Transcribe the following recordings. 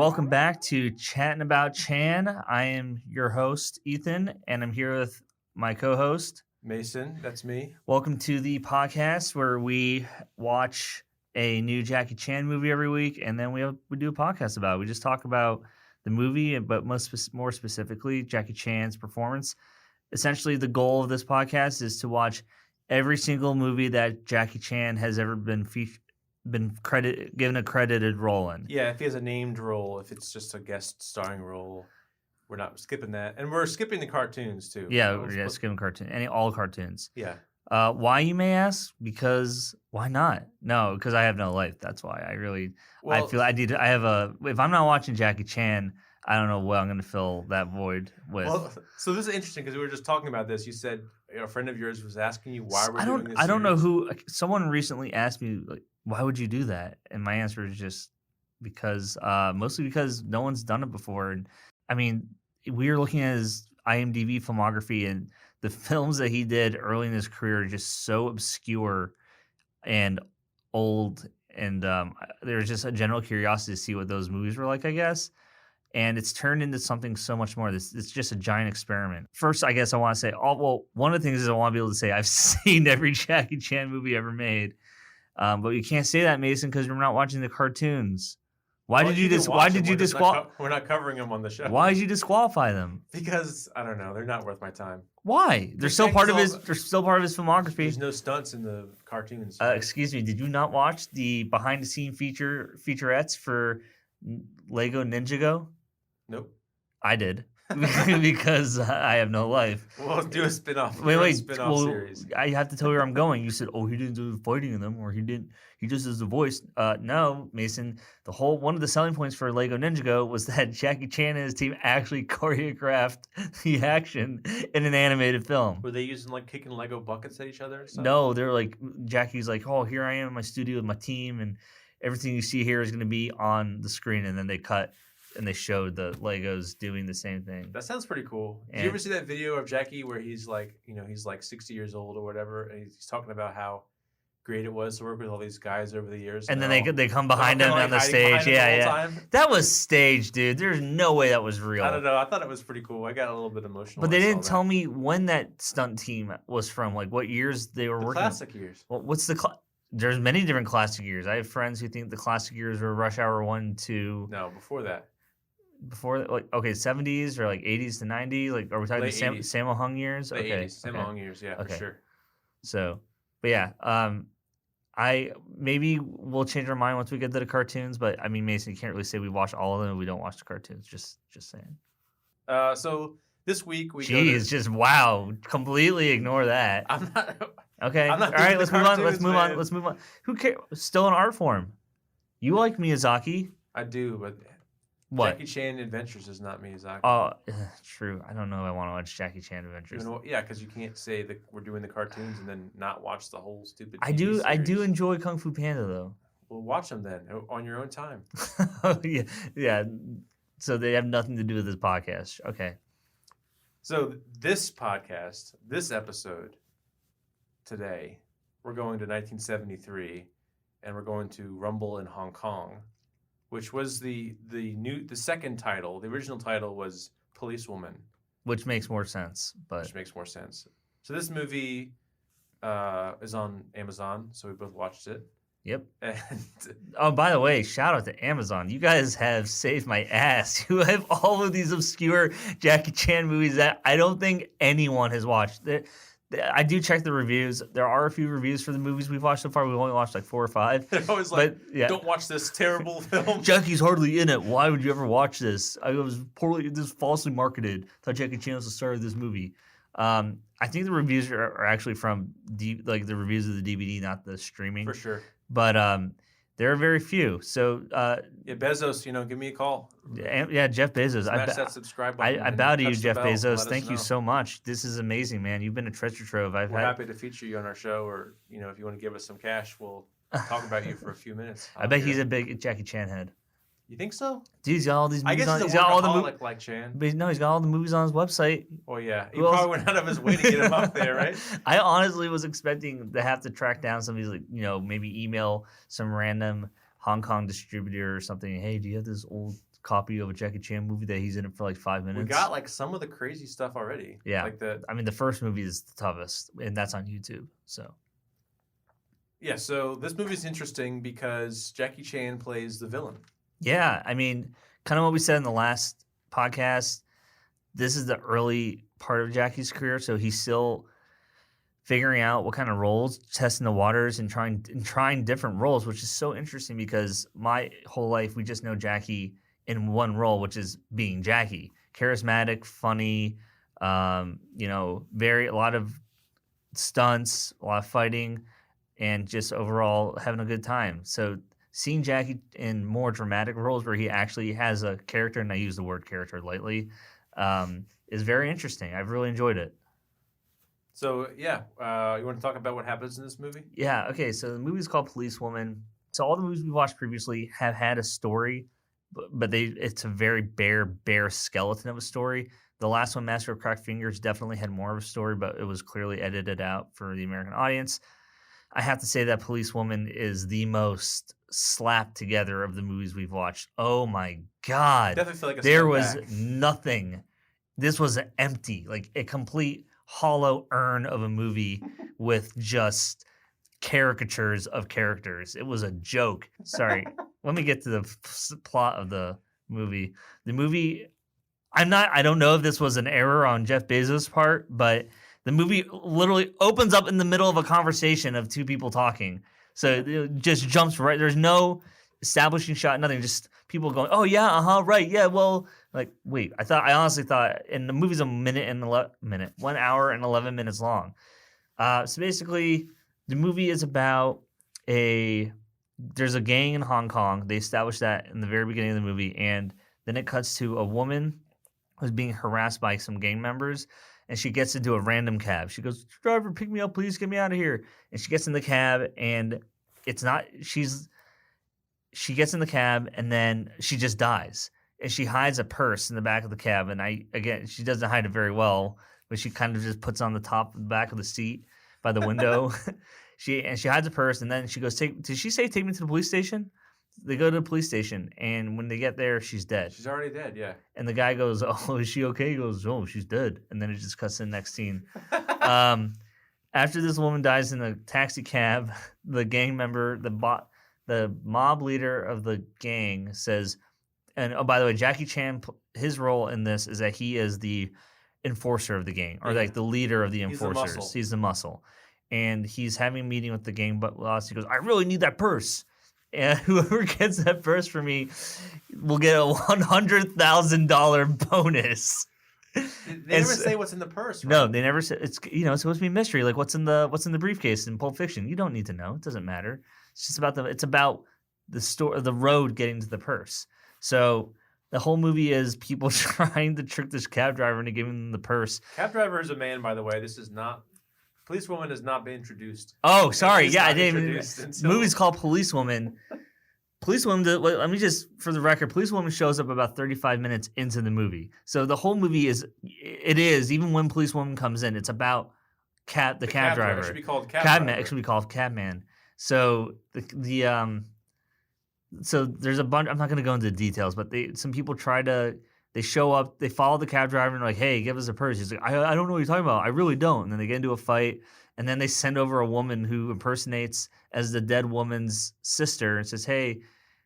welcome back to Chatting About Chan. I am your host, Ethan, and I'm here with my co-host, Mason. That's me. Welcome to the podcast where we watch a new Jackie Chan movie every week, and then we do a podcast about it. We just talk about the movie, but more specifically, Jackie Chan's performance. Essentially, the goal of this podcast is to watch every single movie that Jackie Chan has ever been given a credited role in. Yeah, if he has a named role, if it's just a guest starring role, we're not skipping that, and we're skipping the cartoons too. Yeah, skipping all cartoons. Yeah. Why, you may ask? Because why not? No, because I have no life. That's why. I feel I need. I have a. If I'm not watching Jackie Chan, I don't know what I'm going to fill that void with. Well, so this is interesting because we were just talking about this. You said a friend of yours was asking you why we're doing this. I don't know who. Someone recently asked me, like, why would you do that? And my answer is just because, mostly because no one's done it before. And I mean, we are looking at his IMDb filmography, and the films that he did early in his career are just so obscure and old. And there's just a general curiosity to see what those movies were like, I guess. And it's turned into something so much more. It's just a giant experiment. First, I guess I want to say, one of the things is I want to be able to say I've seen every Jackie Chan movie ever made. But you can't say that, Mason, because we're not watching the cartoons. Why did you disqualify? We're not covering them on the show. Why did you disqualify them? Because I don't know, they're not worth my time. Why? They're still part of his. They're still part of his filmography. There's no stunts in the cartoons. Excuse me. Did you not watch the behind-the-scene featurettes for Lego Ninjago? Nope. I did. Because I have no life. We'll do a spin-off. Series. I have to tell you where I'm going. You said, he didn't do the fighting in them, or he just does the voice. No, Mason, one of the selling points for Lego Ninjago was that Jackie Chan and his team actually choreographed the action in an animated film. Were they using kicking Lego buckets at each other? No, they're Jackie's here I am in my studio with my team, and everything you see here is going to be on the screen, and then they cut. And they showed the Legos doing the same thing. That sounds pretty cool. Did you ever see that video of Jackie where he's he's 60 years old or whatever, and he's talking about how great it was to work with all these guys over the years? And then they come behind him on the stage. Yeah. That was staged, dude. There's no way that was real. I don't know. I thought it was pretty cool. I got a little bit emotional. But they didn't tell me when that stunt team was from, what years they were working. Classic years. Well, what's there's many different classic years. I have friends who think the classic years were Rush Hour 1, 2. No, before that. Before 70s or 80s to 90s, are we talking Sammo Hung years? Late 80s, Sammo Hung years, yeah, for sure. So, but yeah, I maybe we'll change our mind once we get to the cartoons. But I mean, Mason, you can't really say we watch all of them. We don't watch the cartoons. Just saying. So this week we wow, completely ignore that. I'm not. Okay, all right, let's move on. Who cares? Still an art form. You like Miyazaki? I do, but. What? Jackie Chan Adventures is not Miyazaki. Oh, true. I don't know if I want to watch Jackie Chan Adventures. Yeah, because you can't say that we're doing the cartoons and then not watch the whole stupid TV series. I do enjoy Kung Fu Panda, though. Well, watch them then, on your own time. Yeah. So they have nothing to do with this podcast. Okay. So this episode, today, we're going to 1973, and we're going to Rumble in Hong Kong, which was the second title. The original title was Policewoman. Which makes more sense. So this movie is on Amazon, so we both watched it. Yep. And by the way, shout out to Amazon. You guys have saved my ass. You have all of these obscure Jackie Chan movies that I don't think anyone has watched. I do check the reviews. There are a few reviews for the movies we've watched so far. We've only watched 4 or 5. They're always don't watch this terrible film. Jackie's hardly in it. Why would you ever watch this? This falsely marketed. Thought Jackie Chan was the star of this movie. I think the reviews are actually from the reviews of the DVD, not the streaming. For sure. But there are very few. So Bezos, give me a call. Yeah, Jeff Bezos. Smash that subscribe button. I bow to you, Jeff Bezos. Thank you so much. This is amazing, man. You've been a treasure trove. We're happy to feature you on our show, or if you want to give us some cash, we'll talk about you for a few minutes. I bet he's a big Jackie Chan head. You think so? Dude, he's got all these movies on. He's got all the movies like Chan. But no, he's got all the movies on his website. Oh yeah, he probably went out of his way to get him up there, right? I honestly was expecting to have to track down some of these, maybe email some random Hong Kong distributor or something. Hey, do you have this old copy of a Jackie Chan movie that he's in it for like 5 minutes. We got like some of the crazy stuff already. Yeah. Like I mean, the first movie is the toughest, and that's on YouTube. So. Yeah, so this movie's interesting because Jackie Chan plays the villain. Yeah, I mean, kind of what we said in the last podcast. This is the early part of Jackie's career, so he's still figuring out what kind of roles, testing the waters, and trying different roles, which is so interesting because my whole life we just know Jackie in one role, which is being Jackie, charismatic, funny, a lot of stunts, a lot of fighting, and just overall having a good time. So seeing Jackie in more dramatic roles where he actually has a character, and I use the word character lightly, is very interesting. I've really enjoyed it. So, yeah, you want to talk about what happens in this movie? Yeah, okay, so the movie's called Policewoman. So all the movies we watched previously have had a story, but it's a very bare skeleton of a story. The last one, Master of Cracked Fingers, definitely had more of a story, but it was clearly edited out for the American audience. I have to say that Policewoman is the most slapped together of the movies we've watched. Oh my God. Definitely feel like a there step was back. nothing. This was empty, like a complete hollow urn of a movie with just caricatures of characters. It was a joke. Sorry. Let me get to the plot of the movie. The movie, I don't know if this was an error on Jeff Bezos' part, but the movie literally opens up in the middle of a conversation of two people talking. So it just jumps right. There's no establishing shot, nothing. Just people going, oh, yeah, right. Yeah, well, like, wait. I honestly thought, and the movie's 1 hour and 11 minutes long. So basically, the movie is about there's a gang in Hong Kong. They established that in the very beginning of the movie. And then it cuts to a woman who's being harassed by some gang members. And she gets into a random cab. She goes, driver, pick me up, please, get me out of here. And she gets in the cab, and she gets in the cab, and then she just dies. And she hides a purse in the back of the cab. And she doesn't hide it very well, but she kind of just puts on the back of the seat by the window. She hides a purse, and then she goes, did she say take me to the police station? They go to the police station, and when they get there, she's dead. She's already dead, yeah. And the guy goes, oh, is she okay? He goes, oh, she's dead. And then it just cuts to the next scene. After this woman dies in a taxi cab, the gang member, the mob leader of the gang says, and oh, by the way, Jackie Chan, his role in this is that he is the enforcer of the gang, or like the leader of the enforcers. He's the muscle. And he's having a meeting with the gang boss. He goes, I really need that purse. And whoever gets that purse for me will get a $100,000 bonus. They never say what's in the purse, right? No, they never say. It's supposed to be a mystery. Like what's in the briefcase in Pulp Fiction? You don't need to know. It doesn't matter. It's just about the road getting to the purse. So the whole movie is people trying to trick this cab driver into giving them the purse. Cab driver is a man, by the way. This is not. Policewoman has not been introduced. Oh, sorry. Yeah, I didn't even. The movie's called Policewoman. Policewoman, let me just, for the record, Policewoman shows up about 35 minutes into the movie. So the whole movie even when Policewoman comes in, it's about the cab driver. It should be called Cabman. It should be called Cabman. So so there's a bunch, I'm not going to go into the details, but some people they show up, they follow the cab driver and like, hey, give us a purse. He's like, I don't know what you're talking about. I really don't. And then they get into a fight, and then they send over a woman who impersonates as the dead woman's sister and says, hey,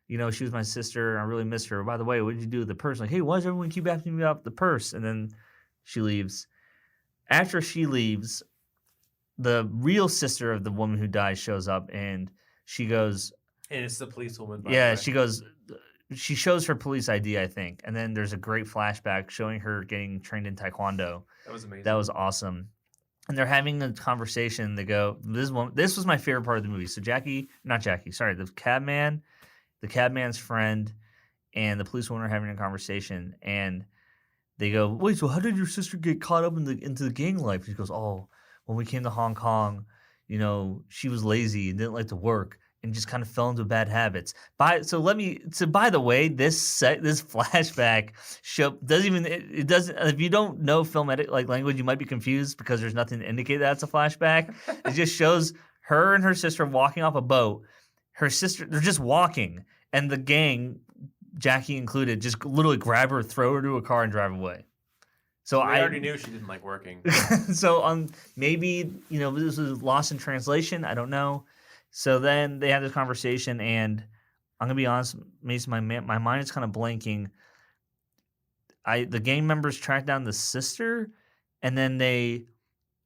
she was my sister. I really miss her. By the way, what did you do with the purse? Like, hey, why does everyone keep asking me about the purse? And then she leaves. After she leaves, the real sister of the woman who died shows up, and she goes... And it's the policewoman, by the way. she goes... She shows her police ID, I think, and then there's a great flashback showing her getting trained in Taekwondo. That was amazing. That was awesome. And they're having a conversation. They go, this was my favorite part of the movie. So the cabman's friend, and the policewoman are having a conversation, and they go, wait, so how did your sister get caught up into the gang life? She goes, oh, when we came to Hong Kong, she was lazy and didn't like to work, and just kind of fell into bad habits. By the way, this flashback doesn't. If you don't know film language, you might be confused because there's nothing to indicate that it's a flashback. It just shows her and her sister walking off a boat. Her sister, they're just walking, and the gang Jackie included, just literally grab her, throw her to a car, and drive away. So We already knew she didn't like working. So maybe this was lost in translation. I don't know. So then they had this conversation, and I'm gonna be honest, Mason, my mind is kind of blanking. The gang members track down the sister, and then they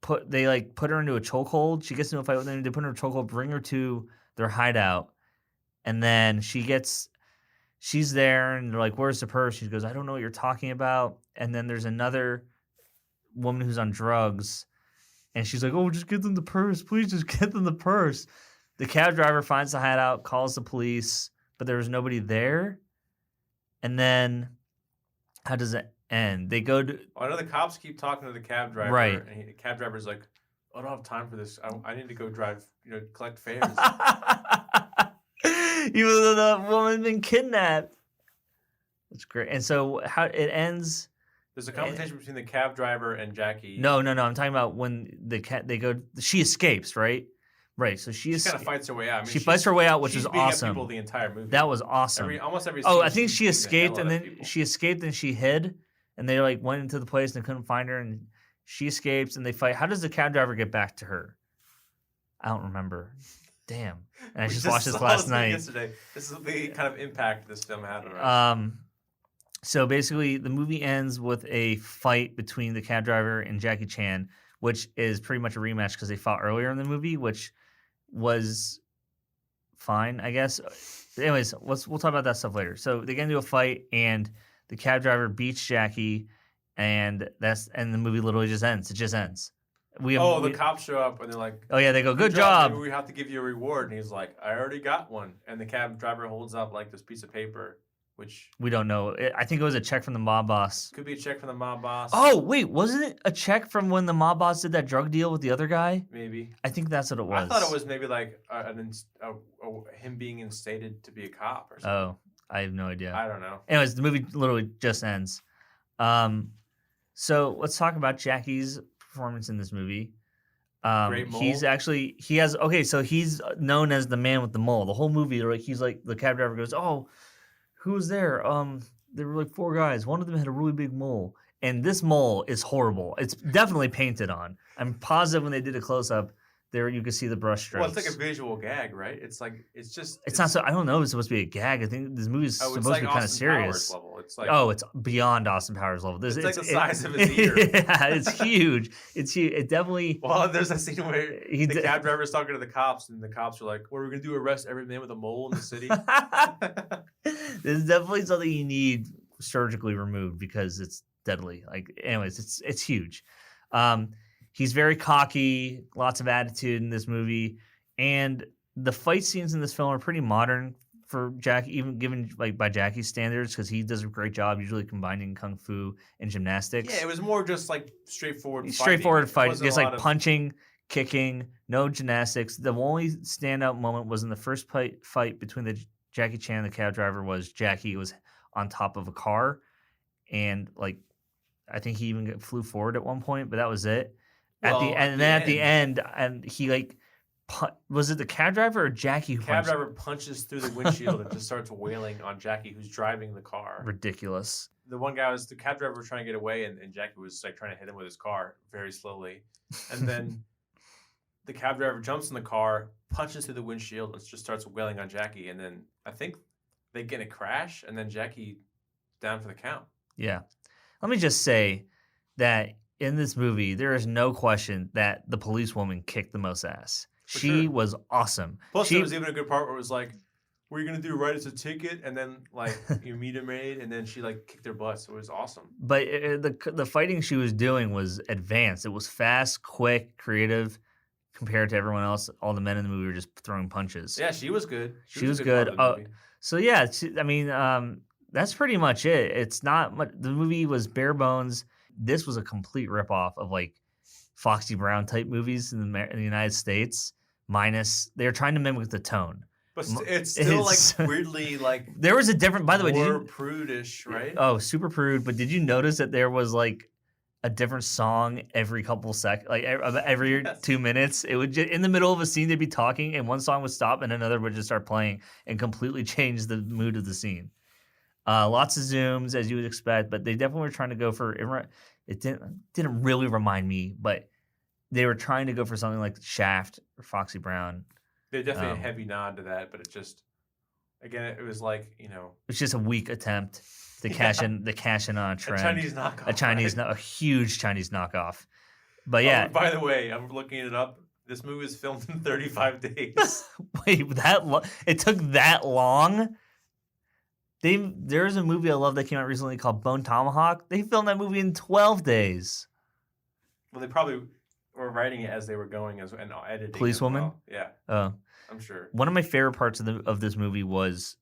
put her into a chokehold. She gets into a fight with them. They put her in a chokehold, bring her to their hideout, and then she's there, and they're like, "Where's the purse?" She goes, "I don't know what you're talking about." And then there's another woman who's on drugs, and she's like, "Oh, just get them the purse, please, just get them the purse." The cab driver finds the hideout, calls the police, but there was nobody there. And then, how does it end? They go to. I know the cops keep talking to the cab driver, right? And the cab driver's like, "I don't have time for this. I need to go drive, collect fares." Even though the woman had been kidnapped. That's great. And so how it ends. There's a confrontation between the cab driver and Jackie. No. I'm talking about when they go. She escapes, right? Right. So she kind of fights her way out. She fights her way out, which is awesome. People the entire movie. That was awesome. Almost every. Oh, I think she escaped, and then she escaped, and she hid, and they went into the place and they couldn't find her, and she escapes, and they fight. How does the cab driver get back to her? I don't remember. Damn. And I just watched this last night. Yesterday. This is the kind of impact this film had on us. So basically, the movie ends with a fight between the cab driver and Jackie Chan, which is pretty much a rematch because they fought earlier in the movie, which was fine, I guess. Anyways, we'll talk about that stuff later. So they get into a fight, and the cab driver beats Jackie, and the movie literally just ends. It just ends. The cops show up, and they're like, "Oh yeah," they go, "Good job. Maybe we have to give you a reward." And he's like, "I already got one." And the cab driver holds up like this piece of paper. Which we don't know. I think it was a check from the mob boss. Could be a check from the mob boss. Oh, wait. Wasn't it a check from when the mob boss did that drug deal with the other guy? Maybe. I think that's what it was. I thought it was maybe like him being instated to be a cop or something. Oh, I have no idea. I don't know. Anyways, the movie literally just ends. So let's talk about Jackie's performance in this movie. Great mole. He's known as the man with the mole. The whole movie, he's like, the cab driver goes, "Oh, who was there? There were like 4 guys. One of them had a really big mole. And this mole is horrible. It's definitely painted on. I'm positive when they did a close-up, there you could see the brush strokes. Well, it's like a visual gag, right? It's not so, I don't know if it's supposed to be a gag. I think this movie is supposed to be kind of serious. Level. It's it's beyond Austin Powers level. It's like the size of his ear. Yeah, it's huge. It's huge. It definitely... Well, there's a scene where the cab driver is talking to the cops, and the cops are like, "What are we going to do, arrest every man with a mole in the city?" This is definitely something you need surgically removed because it's deadly. Anyways, it's huge. He's very cocky, lots of attitude in this movie, and the fight scenes in this film are pretty modern for Jackie, even given by Jackie's standards, because he does a great job usually combining kung fu and gymnastics. Yeah, it was more just straightforward fighting, just punching, kicking, no gymnastics. The only standout moment was in the first fight between the Jackie Chan and the cab driver. Was Jackie was on top of a car, and I think he even flew forward at one point, but that was it. At the end, and he was it the cab driver or Jackie? The cab driver punches through the windshield and just starts wailing on Jackie, who's driving the car. Ridiculous. The cab driver was trying to get away, and Jackie was trying to hit him with his car very slowly, and then the cab driver jumps in the car, punches through the windshield, and just starts wailing on Jackie, and then I think they get in a crash, and then Jackie down for the count. Yeah, let me just say that. In this movie, there is no question that the policewoman kicked the most ass. She was awesome. Plus, there was even a good part where it was like, "What are you gonna do? Write us a ticket?" And then you meet a maid, and then she kicked their butts. It was awesome. But the fighting she was doing was advanced. It was fast, quick, creative, compared to everyone else. All the men in the movie were just throwing punches. Yeah, she was good. She was good. So yeah, that's pretty much it. It's not much. The movie was bare bones. This was a complete ripoff of Foxy Brown type movies in the United States. Minus they're trying to mimic the tone, but it's still weirdly there was a different. By the way, more prudish, right? Oh, super prude. But did you notice that there was a different song every couple seconds, every 2 minutes? It would in the middle of a scene they'd be talking, and one song would stop, and another would just start playing, and completely change the mood of the scene. Lots of zooms as you would expect, but they definitely were trying to go for it didn't really remind me, but they were trying to go for something like Shaft or Foxy Brown. They're definitely a Um, heavy nod to that, but it just again it was like, you know, it's just a weak attempt to yeah, cash in on a a trend, Chinese knockoff, right? a huge Chinese knockoff. But Oh, yeah, and by the way, I'm looking it up. This movie was filmed in 35 days. wait, it took that long? There's a movie I love that came out recently called Bone Tomahawk. They filmed that movie in 12 days. Well, they probably were writing it as they were going and editing as Policewoman. well. Yeah, Uh, I'm sure. One of my favorite parts of this movie was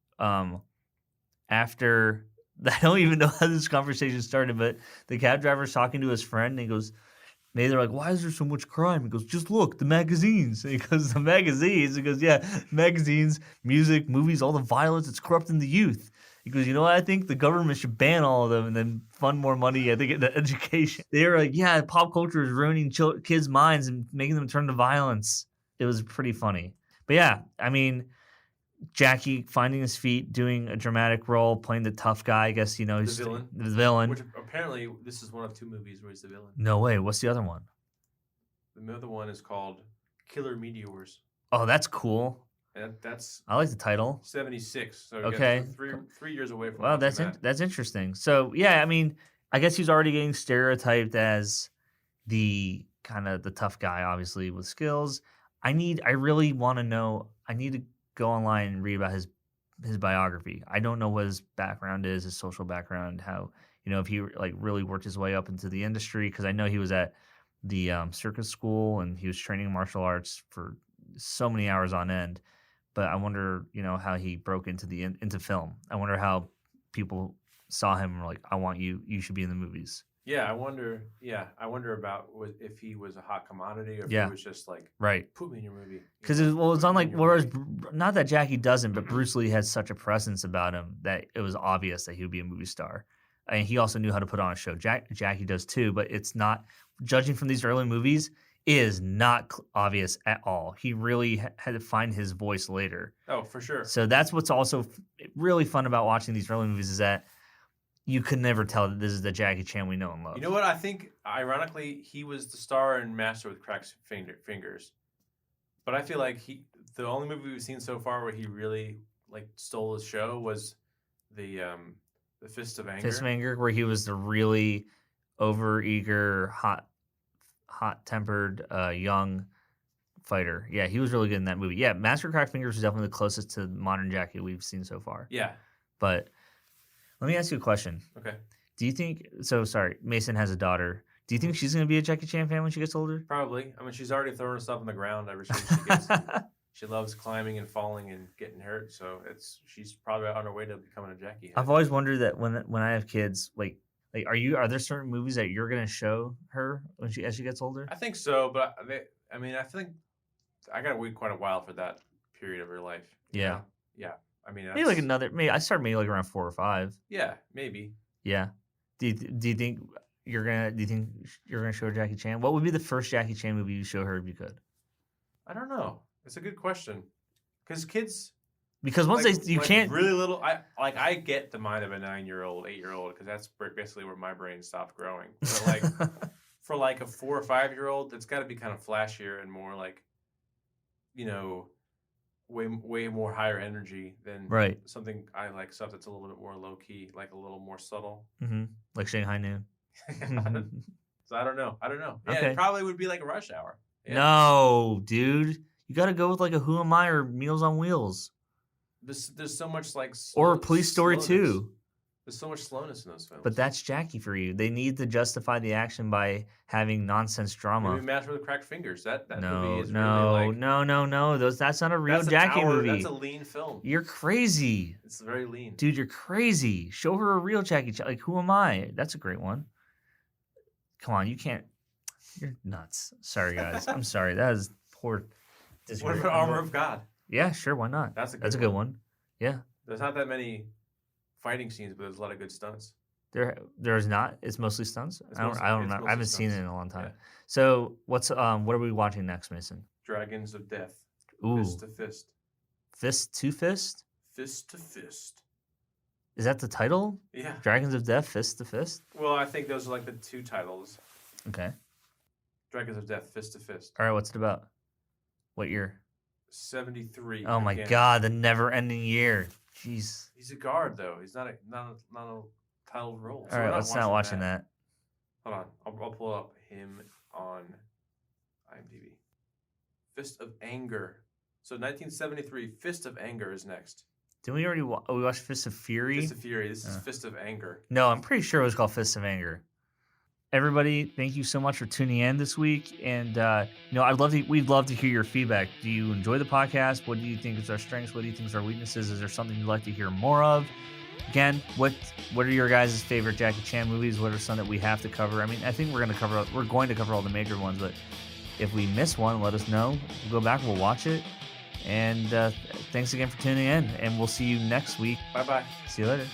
after I don't even know how this conversation started, but the cab driver's talking to his friend and he goes, maybe they're like, why is there so much crime? He goes, just look, the magazines. And he goes, the magazines? He goes, yeah, magazines, music, movies, all the violence, it's corrupting the youth. He goes, you know what? I think the government should ban all of them and then fund more money, I think, into education. They were like, yeah, pop culture is ruining kids' minds and making them turn to violence. It was pretty funny. But yeah, I mean, Jackie finding his feet, doing a dramatic role, playing the tough guy. I guess, The villain. The villain. Which apparently this is one of 2 movies where he's the villain. No way. What's the other one? The other one is called Killer Meteors. Oh, that's cool. And that's I like the title. 76. So Okay. three years away from. Well, that's interesting. So yeah, I mean, I guess he's already getting stereotyped as the kind of the tough guy, obviously with skills. I really want to know. I need to go online and read about his biography. I don't know what his background is, his social background, how if he like really worked his way up into the industry. Because I know he was at the circus school and he was training martial arts for so many hours on end. But I wonder, how he broke into film. I wonder how people saw him and were like, I want you. You should be in the movies. Yeah, I wonder. Yeah, I wonder about if he was a hot commodity or if Yeah. he was just like, Right. put me in your movie. Because it's unlike, whereas not that Jackie doesn't, but Bruce Lee has such a presence about him that it was obvious that he would be a movie star. And he also knew how to put on a show. Jackie does too, but it's not, judging from these early movies, is not obvious at all. He really had to find his voice later. Oh, for sure. So that's what's also really fun about watching these early movies is that you could never tell that this is the Jackie Chan we know and love. You know what? I think, ironically, he was the star in Master with Cracked Fingers. But I feel like the only movie we've seen so far where he really like stole his show was the Fist of Anger. Fist of Anger, where he was the really overeager, hot-tempered, young fighter. Yeah, he was really good in that movie. Yeah, Master of Cracked Fingers was definitely the closest to modern Jackie we've seen so far. Yeah. But let me ask you a question. Okay. Do you think sorry, Mason has a daughter. Do you think she's going to be a Jackie Chan fan when she gets older? Probably. I mean, she's already throwing herself on the ground ever since she gets. She loves climbing and falling and getting hurt, so she's probably on her way to becoming a Jackie. I've always wondered that when I have kids, like are there certain movies that you're going to show her as she gets older? I think so, but I think I got to wait quite a while for that period of her life. Yeah. Know? Yeah. I mean, maybe like I start maybe like around 4 or 5. Yeah, maybe. Yeah. Do you think you're gonna show her Jackie Chan? What would be the first Jackie Chan movie you show her if you could? I don't know. It's a good question. Because kids, once you can't really little. I get the mind of a 9-year-old, 8-year-old because that's basically where my brain stopped growing. But like for like a 4 or 5-year-old, it's got to be kind of flashier and more like, way more higher energy than right. Something I like stuff that's a little bit more low key, like a little more subtle. Mm-hmm. Like Shanghai Noon. So I don't know. Yeah, okay. It probably would be like a Rush Hour. Yeah. No, dude. You got to go with like a Who Am I or Meals on Wheels. There's so much like or Police Story 2. There's so much slowness in those films. But that's Jackie for you. They need to justify the action by having nonsense drama. Maybe Master with Cracked Fingers. That movie is no. really like... No. That's not a real Jackie movie. That's a lean film. You're crazy. It's very lean. Dude, you're crazy. Show her a real Jackie Chan. Like, Who Am I? That's a great one. Come on, you can't. You're nuts. Sorry, guys. I'm sorry. That is poor. What about Armor of God? Yeah, sure. Why not? That's a good one. Yeah. There's not that many fighting scenes, but there's a lot of good stunts. There's not. It's mostly stunts. I don't remember. I haven't seen it in a long time. Yeah. So what are we watching next, Mason? Dragons of Death. Ooh. Fist to Fist. Fist to Fist? Fist to Fist. Is that the title? Yeah. Dragons of Death, Fist to Fist? Well, I think those are like the 2 titles. Okay. Dragons of Death, Fist to Fist. All right, what's it about? What year? 73. Oh my again. God, the never-ending year. Jeez. He's a guard though. He's not a titled role. So All we're right, let's not watching that. Hold on, I'll pull up him on IMDb. Fist of Anger. So 1973, Fist of Anger is next. Didn't we already we watched Fist of Fury? Fist of Fury. This is Fist of Anger. No, I'm pretty sure it was called Fist of Anger. Everybody, thank you so much for tuning in this week, and we'd love to hear your feedback. Do you enjoy the podcast? What do you think is our strengths? What do you think is our weaknesses? Is there something you'd like to hear more of? Again, what are your guys' favorite Jackie Chan movies? What are some that we have to cover? I mean, I think we're going to cover all the major ones, but if we miss one, let us know. We'll go back, we'll watch it, and thanks again for tuning in, and we'll see you next week. Bye bye. See you later.